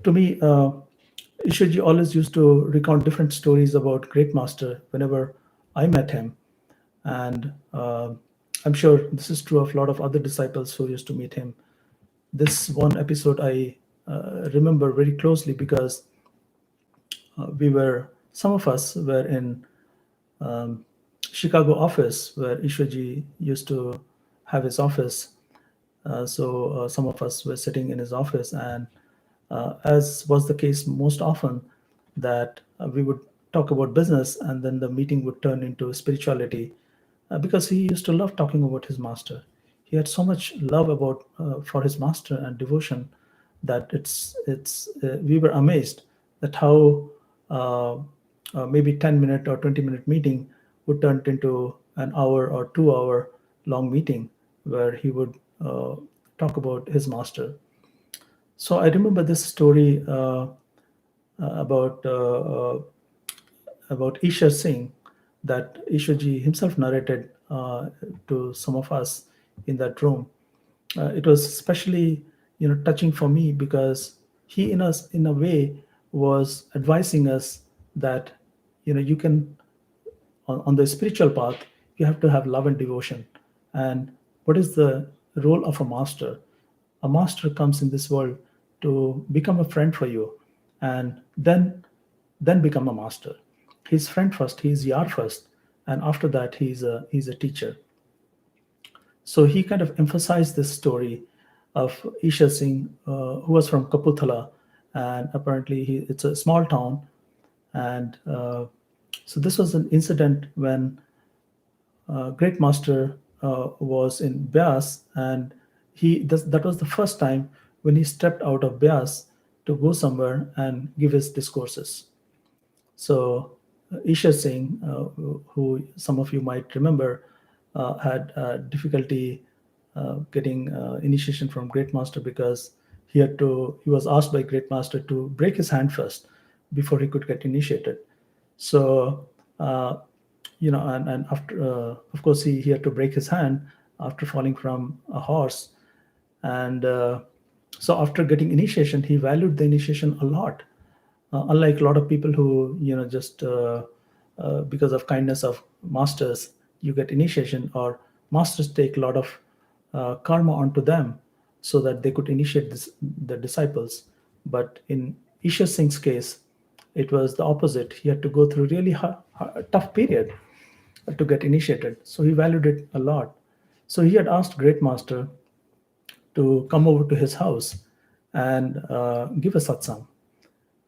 to me, Ishiji always used to recount different stories about Great Master whenever I met him. And I'm sure this is true of a lot of other disciples who used to meet him. This one episode I remember very closely because some of us were in um, Chicago office where Ishwaji used to have his office. So some of us were sitting in his office, and as was the case most often, that we would talk about business, and then the meeting would turn into spirituality, because he used to love talking about his master. He had so much love about for his master and devotion that it's we were amazed that how uh, maybe 10-minute or 20-minute meeting would turn into an hour or 2 hour long meeting where he would talk about his master. So I remember this story about Ishar Singh that Ishwarji himself narrated to some of us in that room. It was especially touching for me because he in a way was advising us that you can on the spiritual path you have to have love and devotion. And what is the role of a master? A master comes in this world to become a friend for you, and then become a master. He's friend first, he's yar first, and after that he's a teacher. So he kind of emphasized this story of Isha Singh, who was from Kapurthala, and apparently it's a small town. And so this was an incident when Great Master was in Byas, and that was the first time when he stepped out of Byas to go somewhere and give his discourses. So Isha Singh, who some of you might remember, had difficulty getting initiation from Great Master because he was asked by Great Master to break his hand first before he could get initiated. So and after of course he had to break his hand after falling from a horse. And so after getting initiation, he valued the initiation a lot, unlike a lot of people who just because of kindness of masters you get initiation, or masters take a lot of karma onto them so that they could initiate the disciples. But in Ishar Singh's case, it was the opposite. He had to go through really tough period to get initiated, so he valued it a lot. So he had asked Great Master to come over to his house and give a satsang.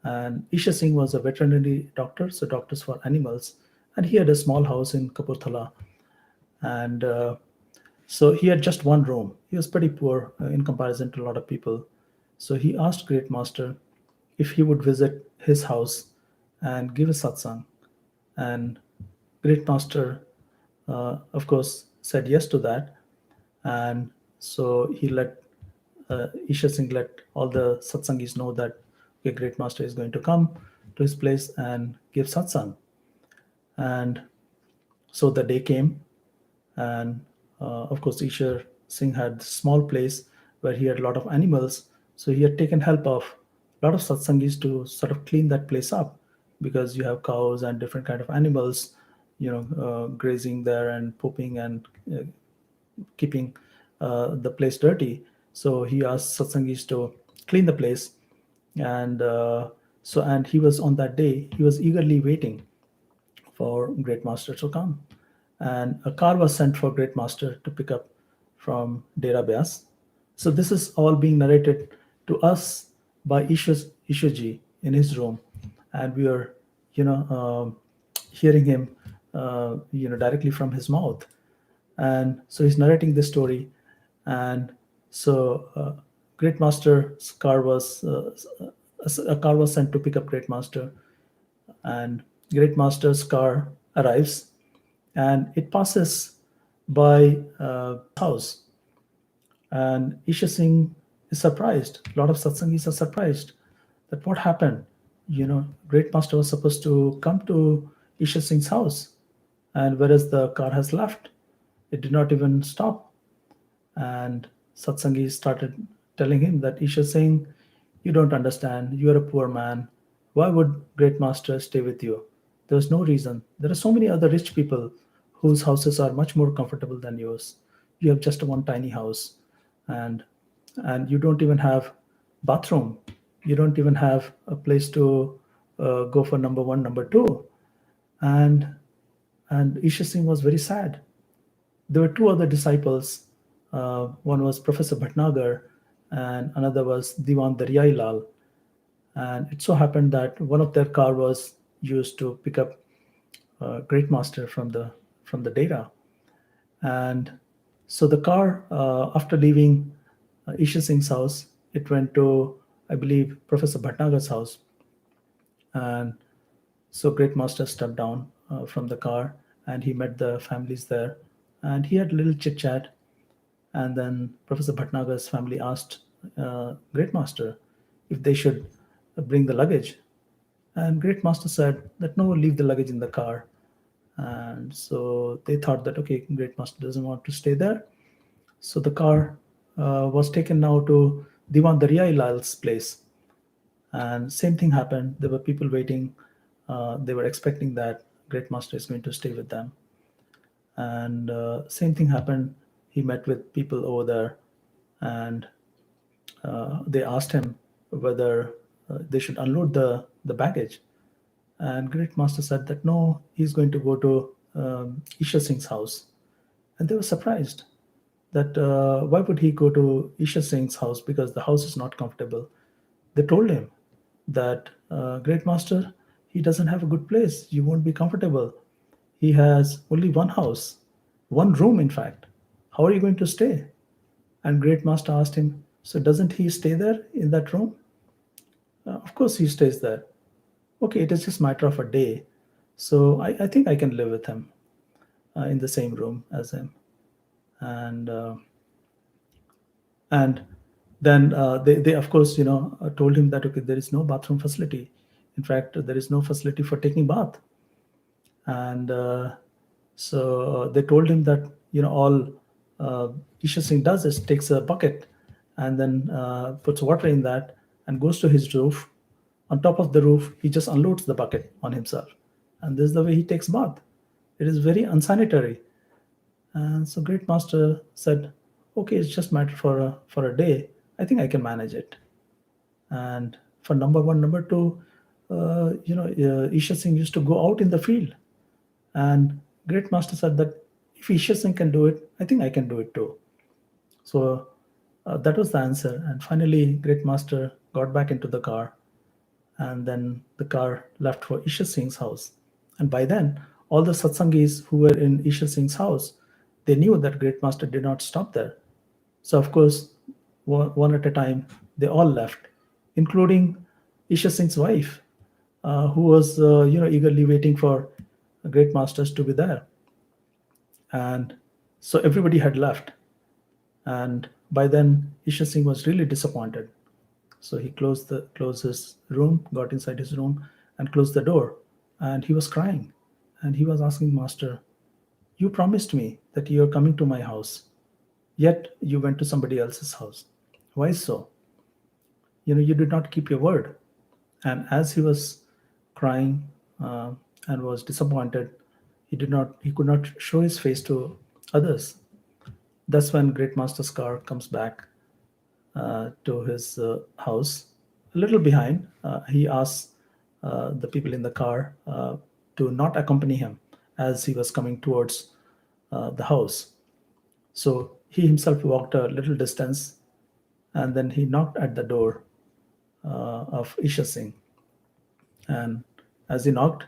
And Isha Singh was a veterinary doctor, so doctors for animals, and he had a small house in Kapurthala. And so he had just one room. He was pretty poor in comparison to a lot of people. So he asked Great Master if he would visit his house and give a satsang. And Great Master, of course, said yes to that. And so he let Isha Singh let all the satsangis know that okay, Great Master is going to come to his place and give satsang. And so the day came, and of course, Ishar Singh had a small place where he had a lot of animals. So he had taken help of a lot of satsangis to sort of clean that place up, because you have cows and different kind of animals, grazing there and pooping and keeping the place dirty. So he asked satsangis to clean the place, and and he was on that day. He was eagerly waiting for Great Master to come, and a car was sent for Great Master to pick up from Dera Byas. So this is all being narrated to us by Ishwaji in his room, and we are, hearing him, directly from his mouth. And so he's narrating this story, and so Great Master's car was a car was sent to pick up Great Master, and Great Master's car arrives, and it passes by house, and Isha Singh is surprised. A lot of satsangis are surprised that what happened. Great Master was supposed to come to Isha Singh's house, and whereas the car has left, it did not even stop. And Satsangi started telling him that Isha Singh, You don't understand. You are a poor man. Why would great master stay with you? There's no reason. There are so many other rich people whose houses are much more comfortable than yours. You have just one tiny house, and you don't even have bathroom. You don't even have a place to go for number one, number two. And Isha Singh was very sad. There were two other disciples. One was Professor Bhatnagar, and another was Diwan Daryai Lal. And it so happened that one of their car was used to pick up Great Master from the data. And so the car, after leaving Isha Singh's house, it went to, I believe, Professor Bhatnagar's house. And so Great Master stepped down from the car, and he met the families there. And he had a little chit chat. And then Professor Bhatnagar's family asked Great Master if they should bring the luggage. And Great Master said that no, leave the luggage in the car. And so they thought that, okay, Great Master doesn't want to stay there. So the car was taken now to Diwan Daryai Lal's place. And same thing happened. There were people waiting. They were expecting that Great Master is going to stay with them. And same thing happened. He met with people over there, and they asked him whether they should unload the baggage. And Great Master said that no, he's going to go to Isha Singh's house. And they were surprised that why would he go to Isha Singh's house, because the house is not comfortable. They told him that Great Master, he doesn't have a good place. You won't be comfortable. He has only one house, one room, in fact. How are you going to stay? And Great Master asked him, so doesn't he stay there in that room? Of course he stays there. Okay, it is just a matter of a day. So I think I can live with him in the same room as him. And and then they of course told him that okay, there is no bathroom facility. In fact, there is no facility for taking bath. And so they told him that all Isha Singh does is takes a bucket and then puts water in that and goes to his roof. On top of the roof, he just unloads the bucket on himself, and this is the way he takes bath. It is very unsanitary. And so Great Master said, "Okay, it's just matter for a day. I think I can manage it." And for number one, number two, Isha Singh used to go out in the field, and Great Master said that if Isha Singh can do it, I think I can do it too. So that was the answer. And finally, Great Master got back into the car, and then the car left for Ishar Singh's house. And by then, all the satsangis who were in Ishar Singh's house, they knew that Great Master did not stop there. So of course, one at a time, they all left, including Ishar Singh's wife, who was eagerly waiting for Great Masters to be there. And so everybody had left. And by then, Ishar Singh was really disappointed. So he closed his room, got inside his room, and closed the door. And he was crying. And he was asking Master, "You promised me that you are coming to my house, yet you went to somebody else's house. Why so? You did not keep your word." And as he was crying and was disappointed, he could not show his face to others. That's when Great Master's car comes back to his house. A little behind, he asks the people in the car to not accompany him as he was coming towards the house. So he himself walked a little distance, and then he knocked at the door of Isha Singh. And as he knocked,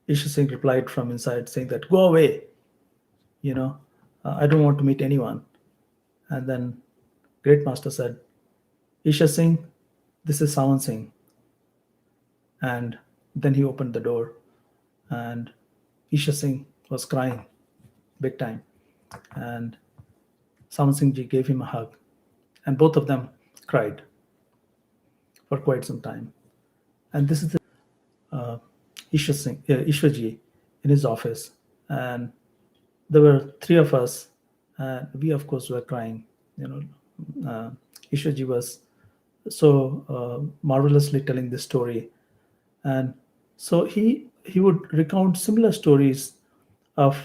Isha Singh replied from inside saying that, "Go away, I don't want to meet anyone." And then Great Master said, "Isha Singh, this is Sawan Singh." And then he opened the door, and Isha Singh was crying big time. And Sawan Singh ji gave him a hug, and both of them cried for quite some time. And this is the Ishwar ji in his office. And there were three of us, and we, of course, were crying. Ishwar ji was so marvelously telling this story. And so he would recount similar stories of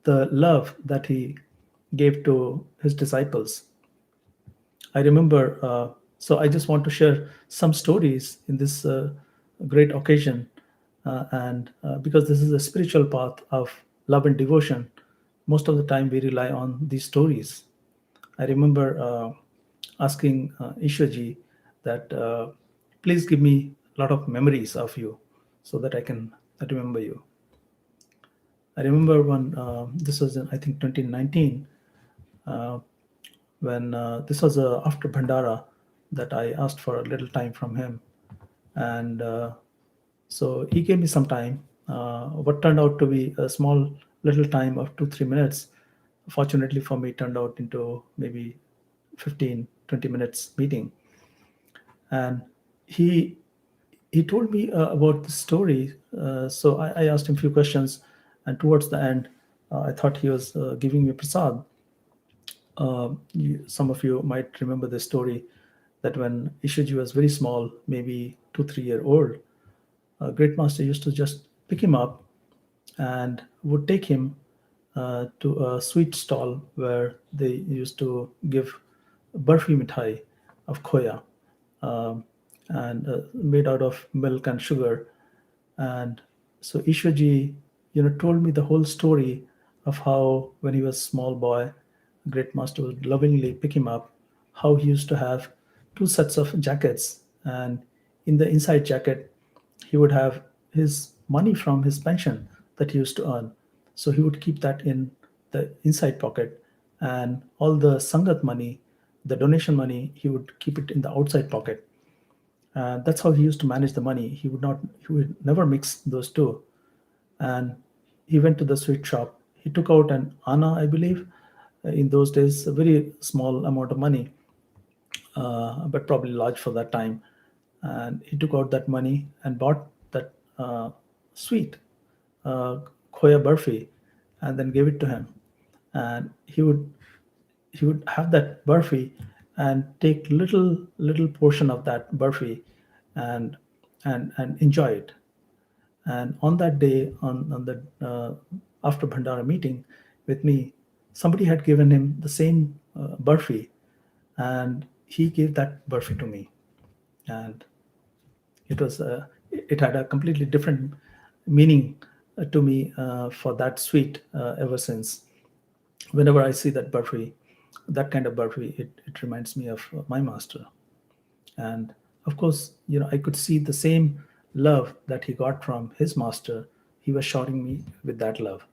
the love that he gave to his disciples. I remember, so I just want to share some stories in this great occasion. And because this is a spiritual path of love and devotion, most of the time we rely on these stories. I remember asking Ishwarji that please give me a lot of memories of you so that I can remember you. I remember when this was in, I think, 2019, uh, when this was after Bhandara, that I asked for a little time from him. And so he gave me some time, what turned out to be a small little time of 2 3 minutes. Fortunately for me, turned out into maybe 15 20 minutes meeting. And he he told me about the story. So I asked him a few questions, and towards the end, I thought he was giving me prasad. Some of you might remember this story that when Ishaji was very small, maybe 2 3 year old, Great Master used to just pick him up and would take him to a sweet stall where they used to give Burfi mithai of Khoya, um, and made out of milk and sugar. And so Ishwarji, told me the whole story of how when he was small boy, Great Master would lovingly pick him up, how he used to have two sets of jackets, and in the inside jacket, he would have his money from his pension that he used to earn. So he would keep that in the inside pocket, and all the Sangat money, the donation money, he would keep it in the outside pocket. That's how he used to manage the money. He would never mix those two. And he went to the sweet shop. He took out an Anna, I believe, in those days, a very small amount of money, but probably large for that time. And he took out that money and bought that sweet uh, Khoya Burfi, and then gave it to him. And he would have that burfi and take little portion of that burfi, and and enjoy it. And on that day, on the after Bhandara meeting with me, somebody had given him the same burfi, and he gave that burfi to me. And it had a completely different meaning to me for that sweet ever since. Whenever I see that burfi, that kind of burfi, it reminds me of my master. And of course, I could see the same love that he got from his master. He was showering me with that love.